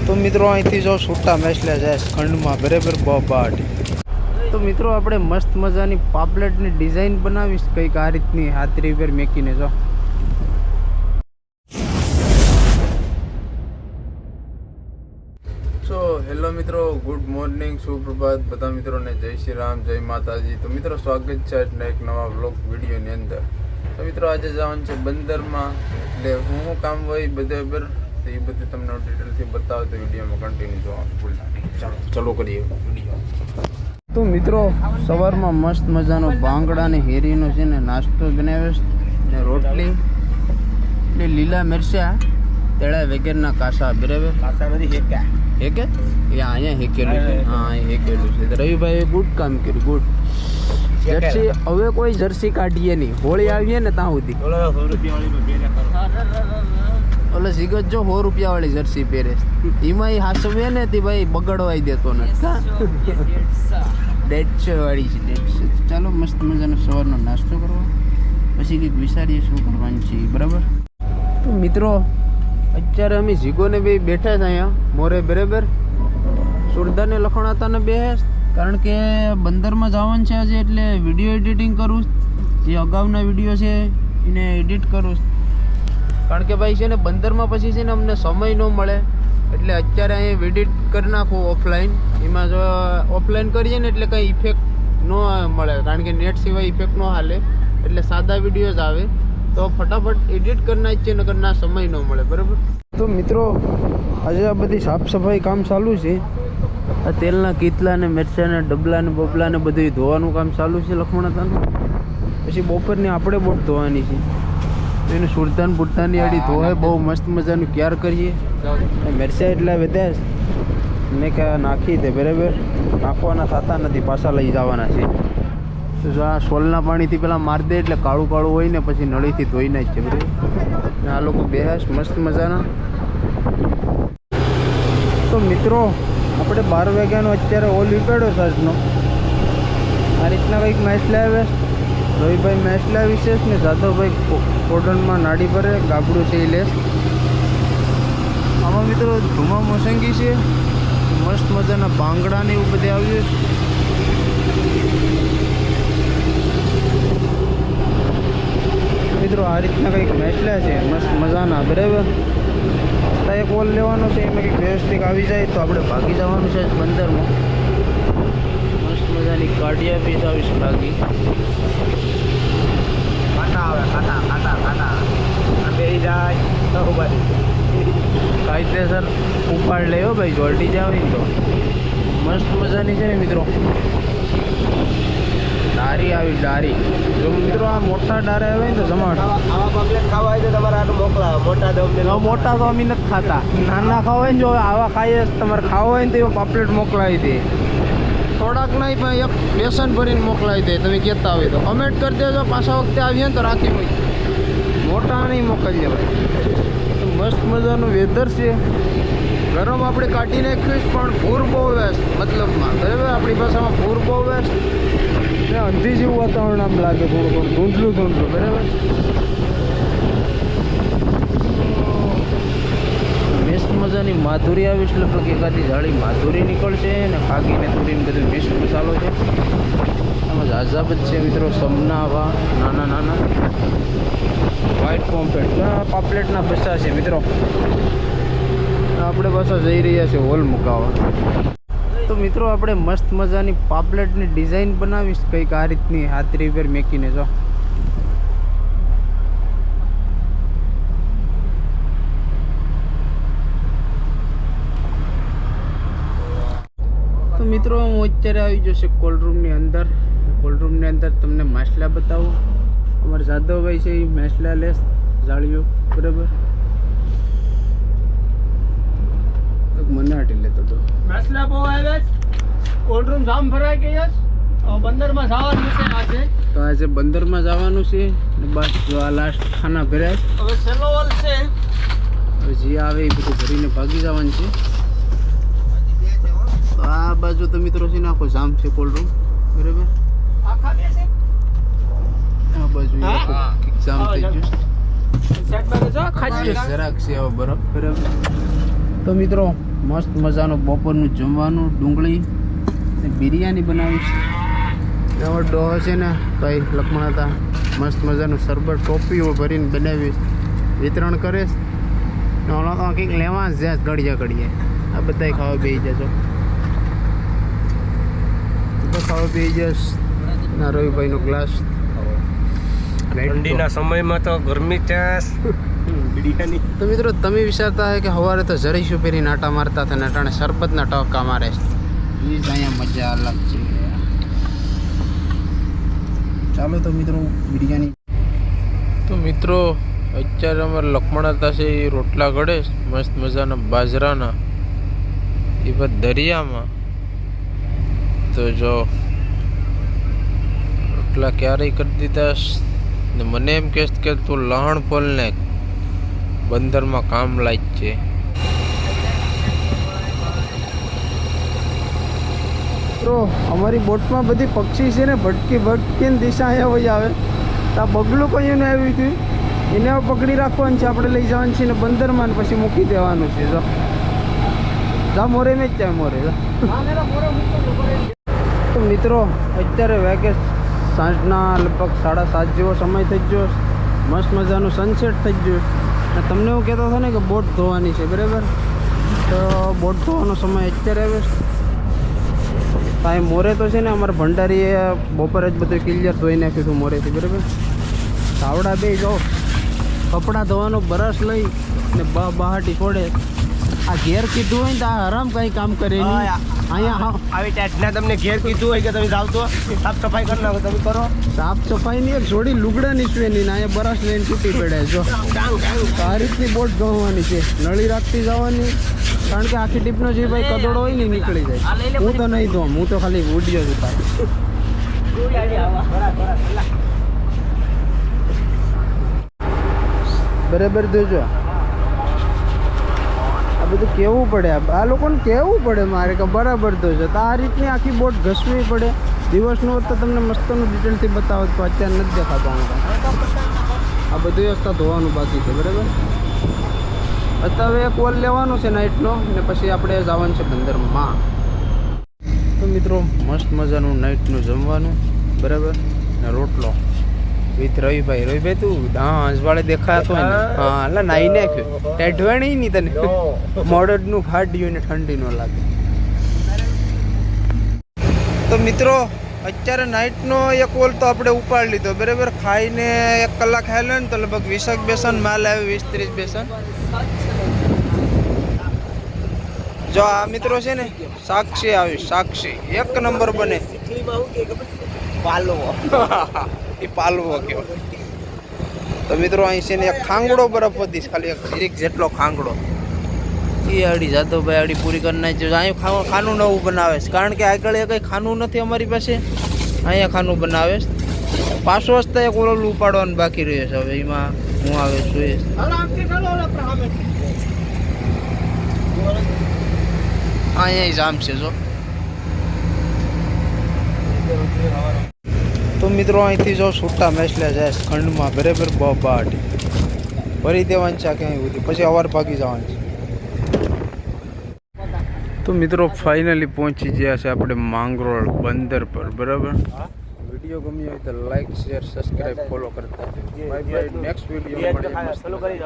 તો મિત્રો અહીંથી જો છૂટા મેસલે જાય ખંડમાં બરાબર બબાટ. તો મિત્રો આપણે મસ્ત મજાની પાપલેટની ડિઝાઇન બનાવીશ કંઈક આ રીતની હાથરી પર મેકીને જો. સો હેલો મિત્રો, ગુડ મોર્નિંગ, સુપ્રભાત બધા મિત્રોને, જય શ્રી રામ, જય માતાજી. તો મિત્રો સ્વાગત છે આજના એક નવા વ્લોગ વિડીયોની અંદર. તો મિત્રો આજે જવાનું છે બંદરમાં, એટલે હું કામ હોય બધે બર તો એ બધું તમને ડિટેલથી બતાવો તો વિડીયોમાં કન્ટિન્યુ જોવાનું ભૂલતા નહીં. ચાલો કરીએ વિડીયો. તો મિત્રો સવારમાં મસ્ત મજાનો ભાંગડા ને હેરીનો છે ને નાસ્તો બનાવ્યો ને રોટલી ને લીલા મિરચા તેડા વગેરેના કાસા બરાબર. કાસા બધી હેકે અહીંયા હેકેલું છે. હા અહીં હેકેલું છે. રવિભાઈએ ગુડ કામ કર્યું, ગુડ. જર્સી હવે કોઈ જર્સી કાઢીએ નહીં, હોળી આવીએ ને ત્યાં સુધી. ઓલો સિગત જો 100 રૂપિયા વાળી જર્સી પહેરે, એમાં એ હાસવે ને તે ભાઈ બગડવાઈ દેતો ને 150 વાળી છે. 150. ચાલો મસ્ત મજાનો સવારનો નાસ્તો કરવો, પછી કંઈક વિચારીએ શું કરવાનું છે બરાબર. તો મિત્રો અત્યારે અમે જીગોને બે બેઠા છે અહીંયા મોરે બરાબર. સુરદાને લખણાતા ને બે, કારણ કે બંદરમાં જવાનું છે આજે, એટલે વિડીયો એડિટિંગ કરું. જે અગાઉના વિડીયો છે એને એડિટ કરું, કારણ કે ભાઈ છે ને બંદરમાં પછી છે ને અમને સમય ન મળે, એટલે અત્યારે અહીં એડિટ કરી નાખું ઓફલાઈન. એમાં જો ઓફલાઈન કરીએ ને એટલે કંઈ ઇફેક્ટ ન મળે, કારણ કે નેટ સિવાય ઇફેક્ટ ન હાલે, એટલે સાદા વિડીયો જ આવે. તો ફટાફટ એડિટ કરના જ છે, નકર ના સમય ન મળે બરાબર. તો મિત્રો આજે આ બધી સાફ સફાઈ કામ ચાલુ છે. આ તેલના કીતલા ને મિરચા ને ડબલા ને બબલા ને બધું ધોવાનું કામ ચાલુ છે લખમણાતાનું. પછી બપોરની આપણે બોટ ધોવાની છે, એને સુરતાન બુટ્ટાની આડી ધોવાય બહુ મસ્ત મજાનું ક્યાર કરીએ. મિરચા એટલા વધ્યા મેં કે નાખી દે બરાબર. નાખવાના થતા નથી, પાછા લઈ જવાના છે. તો જો આ સોલના પાણીથી પેલા મારી દે એટલે કાળું કાળું હોય ને પછી નળીથી ધોઈ નાખ છે બરાબર. આ લોકો બેહાશ મસ્ત મજાના. તો મિત્રો આપણે 12 વાગ્યાનો અત્યારે ઓલ વિપાડ્યો સાંજનો. આ રીતના કંઈક મેચ લાવે. રવિભાઈ મેચ લાવી છે ને જાદવભાઈ કોડનમાં નાડી ભરે ગાબડું છે એ લેસ. આમાં મિત્રો ધુમા મોસંગી છે, મસ્ત મજાના ભાંગડા ને એવું બધે આવ્યું છે. મિત્રો આ રીતના કંઈક મેચલા છે મસ્ત મજાના બરાબર. એક ઓલ લેવાનો છે, એમાં કંઈક વ્યવસ્થિત આવી જાય તો આપણે ભાગી જવાનું છે બંદરમાં. મસ્ત મજાની કાઢિયા પીસ આવીશ ભાગી. કાયદેસર ઉપાડ લેવો ભાઈ, જોલટી જાવ ને તો. મસ્ત મજાની છે ને મિત્રો ડારી આવી, ડારી. જો મિત્રો આ મોટા ડારા આવે ને તો જમાડ. આવા પાપલેટ ખાવા હોય તો તમારે આટલું મોકલાવો. મોટા દો મોટા તો અમે નથી ખાતા, નાના ખાવા હોય ને જો આવા ખાઈએ તમારે ખાવા હોય ને તો એવા પાપલેટ મોકલાવી દે. થોડાક નહીં પણ એક બેસન ભરીને મોકલાવી દે, તમે કહેતા હોય તો કમેન્ટ કરી દેજો. પાછા વખતે આવીએ ને તો રાખી હોય, મોટા નહીં મોકલીએ ભાઈ. તો મસ્ત મજાનું વેધર છે, ગરમ આપણે કાઢી નાખ્યું પણ ભૂર બહુ વેસ્ટ મતલબમાં બરાબર. આપણી ભાષામાં ભૂર બહુ વેસ્ટ ને અંધી જેવું વાતાવરણ આમ લાગે, થોડું થોડું ધૂંધલું ધૂંધલું બરાબર. મસ્ત મજાની માધુરી આવી છે, લગભગ એકાદી જાળી માધુરી નીકળશે ને ખાગીને થોડીને બધું મિક્સ મસાલો છે. આમાં જાજાબ જ છે મિત્રો, સમનાવા નાના નાના વ્હાઈટ પોમ્પેટ પાપલેટના બચ્ચા છે મિત્રો. આપણે પાછા જઈ રહ્યા છીએ હોલ મુકાવા. તો મિત્રો આપણે મસ્ત મજાની પાપલેટની ડિઝાઇન બનાવીશ કંઈક આ રીતની હાથરી પર મેકીને જો. તો મિત્રો હું અત્યારે આવી જશે કોલ્ડરૂમની અંદર. કોલ્ડરૂમની અંદર તમને માછલા બતાવું. અમારા જાદવભાઈ છે એ માછલા લેસ જાળીઓ બરાબર. મને હાટી લેતો હતો માછલા બહુ આવે. કોલ્ડરૂમ જામ ભરાઈ ગઈ છે. બંદરમાં જવાનું છે આજે. તો આજે બંદરમાં જવાનું છે ને બસ જો આ લાસ્ટ ખાના ભરાય. હવે સેલો હોલ છે, હવે જે આવે એ બધું ભરીને ભાગી જવાનું છે. તો આ બાજુ તો મિત્રો છે ને આખો જામ છે કોલ્ડરૂમ બરાબર. આખા બે છે આ બાજુ જામ થઈ ગયું. સેટ માં જો ખાઈ જરાક છે હવે બરફ બરાબર. તો મિત્રો મસ્ત મજાનું બપોરનું જમવાનું, ડુંગળી ને બિરયાની બનાવીશ. એવો ડોહો છે ને ભાઈ લખમણ હતા, મસ્ત મજાનું શરબત ટોપીઓ ભરીને બનાવીશ, વિતરણ કરીશ. ને ઓલો તો કંઈક લેવા જ જાય ઘડીએ. આ બધાય ખાવા બેસી જશો, તો ખાવા બેસી જશ. ના રવિભાઈનો ગ્લાસ. ઠંડીના સમયમાં તો ગરમી ચાસ બિરયાની. તો મિત્રો તમે વિચારતા હોય કે સવારે તો જરીશું પહેરી નાટા મારતા હતા ને અટાણે શરબતના ટહકા મારે છે. એ જ અહીંયા મજા અલગ છે. ચાલો તો મિત્રો બિરયાની. તો મિત્રો અત્યારે અમારે લખમણ હતા છે એ રોટલા ઘડે મસ્ત મજાના બાજરાના, એ બધા દરિયામાં. તો જો રોટલા ક્યારેય કરી દીધા ને મને એમ કહેશ કે તું લહણ ફોલને બંદરમાં કામ લાયક છે. તો અમારી બોટમાં બધી પક્ષી છે ને ભટકીને દિશા અહીંયા વહી આવે. તો આ બગલું કયું ને આવ્યું હતું એને પકડી રાખવાનું છે, આપણે લઈ જવાનું છે ને બંદરમાં, પછી મૂકી દેવાનું છે. જો જા મોરે ને જ જાય મોરે. તો મિત્રો અત્યારે વેકેશન સાંજના લગભગ 7:30 જેવો સમય થઈ ગયો, મસ્ત મજાનું સનસેટ થઈ ગયું. અને તમને એવું કહેતો હતો ને કે બોટ ધોવાની છે, બરાબર? તો બોટ ધોવાનો સમય અત્યારે આવે છે. અહીં મોરે તો છે ને અમારે ભંડારીએ બપોરે જ બધું ક્લિયર ધોઈ નાખ્યું હતું મોરેથી, બરાબર? આવડા બે જાઓ કપડાં ધોવાનો બ્રશ લઈ ને બહાટી છોડે. આ ઘેર કીધું હોય ને તો આ આરામ કાંઈ કામ કરે નહીં. અહીંયા આવી ટાઈટના તમને ઘેર કીધું હોય કે તમે જાવ તો સાફ સફાઈ કરી નાખો, તમે કરો. સાફ સફાઈની એક જોડી લુગડા નીચવે નહીં, અહીંયા બ્રશ લઈને તૂટી પડે. જો તો આ રીતની બોટ ધોવાની છે, નળી રાખતી જવાની, કારણ કે આખી ટીપનો જે ભાઈ કદોડો હોય ને નીકળી જાય. હું તો નહીં ધોમ, હું તો ખાલી ઉડ્યો છું તારે. બરાબર જોજો, આ બધું કેવું પડે, આ લોકોને કેવું પડે મારે કે બરાબર ધોજો. તો આ રીતની આખી બોટ ઘસવી પડે. દિવસનું હોત તો તમને મસ્તનું ડિટેલથી બતાવત, તો અત્યારે નથી દેખાતો. આ બધી વ્યવસ્થા ધોવાનું બાકી છે, બરાબર? અત્યારે એક કોલ લેવાનો છે નાઇટનો, ને પછી આપણે જવાનું છે બંદરમાં. તો મિત્રો મસ્ત મજાનું નાઇટનું જમવાનું, બરાબર? ને રોટલો વિથ રવિભાઈ તું હા અંજવાળે દેખાતો હોય ને, હા એટલે નાઈ નાખ્યો ટેઢવાણી નહીં તને મોડર્નનું ફાટ્યું ને ઠંડી ન લાગે. તો મિત્રો અત્યારે નાઇટનો એક ઓલ તો આપણે ઉપાડી લીધો, બરાબર? ખાઈને 1 કલાક ખાઈ લે ને તો લગભગ 20 બેસન માલ આવે, 20-30 બેસન. જો આ મિત્રો છે ને સાક્ષી આવી, સાક્ષી 1 નંબર બને. પાલવો એ પાલવો કહેવાય. તો મિત્રો અહીં છે ને એક ખાંગડો બરફ વધીશ, ખાલી એક જીરીક જેટલો ખાંગડો. એ અડી જાદવભાઈ અડી પૂરી કરી નાખજો. અહીંયા ખાનું નવું બનાવે છે, કારણ કે આગળ એ કંઈ ખાનું નથી અમારી પાસે, અહીંયા ખાનું બનાવે છે. પાછો રસ્તા એક ઓલું ઉપાડવાનું બાકી રહ્યો છે, હવે એમાં હું આવે છું. અહીંયા જામ છે જો. તો મિત્રો અહીંથી જો છૂટા મેસલે જાય ખંડમાં, બરાબર? બાટી ભરી દેવાની છે ક્યાંય સુધી, પછી અવાર ભાગી જવાની છે. તો મિત્રો ફાઇનલી પહોંચી ગયા છે આપણે માંગરોળ બંદર પર, બરાબર? વિડીયો ગમ્યો હોય તો લાઈક, શેર, સબસ્ક્રાઈબ, ફોલો કરતા. Bye bye. નેક્સ્ટ વિડીયો મળીએ.